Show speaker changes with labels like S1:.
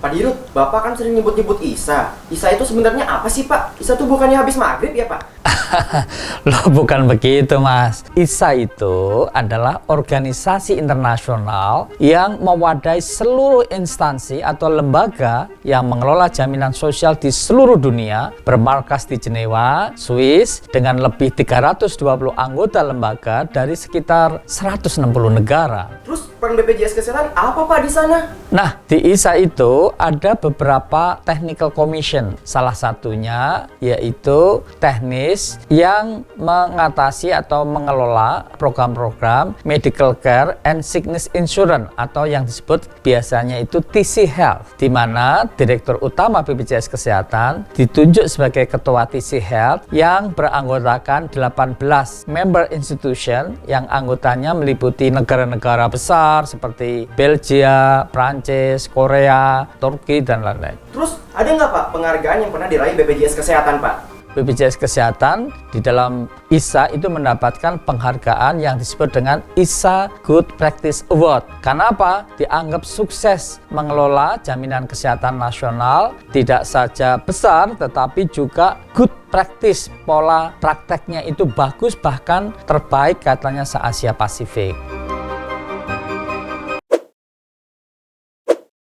S1: Pak Dirut, Bapak kan sering nyebut-nyebut ISA. ISA itu sebenarnya apa sih, Pak? ISA tuh bukannya habis maghrib ya, Pak?
S2: Loh, bukan begitu, Mas. ISA itu adalah organisasi internasional yang mewadahi seluruh instansi atau lembaga yang mengelola jaminan sosial di seluruh dunia, bermarkas di Jenewa, Swiss, dengan lebih 320 anggota lembaga dari sekitar 160 negara.
S1: Terus peran BPJS Kesehatan apa, Pak, di sana?
S2: Nah, di ISA itu ada beberapa technical commission. Salah satunya yaitu teknis yang mengatasi atau mengelola program-program medical care and sickness insurance atau yang disebut biasanya itu TC Health, di mana Direktur Utama BPJS Kesehatan ditunjuk sebagai Ketua TC Health yang beranggotakan 18 member institution yang anggotanya meliputi negara-negara besar seperti Belgia, Prancis, Korea, Turki, dan lain-lain.
S1: Terus ada nggak, Pak, penghargaan yang pernah diraih BPJS Kesehatan, Pak?
S2: BPJS Kesehatan di dalam ISA itu mendapatkan penghargaan yang disebut dengan ISA Good Practice Award. Karena apa? Dianggap sukses mengelola jaminan kesehatan nasional, tidak saja besar tetapi juga good practice, pola prakteknya itu bagus, bahkan terbaik katanya se-Asia Pasifik.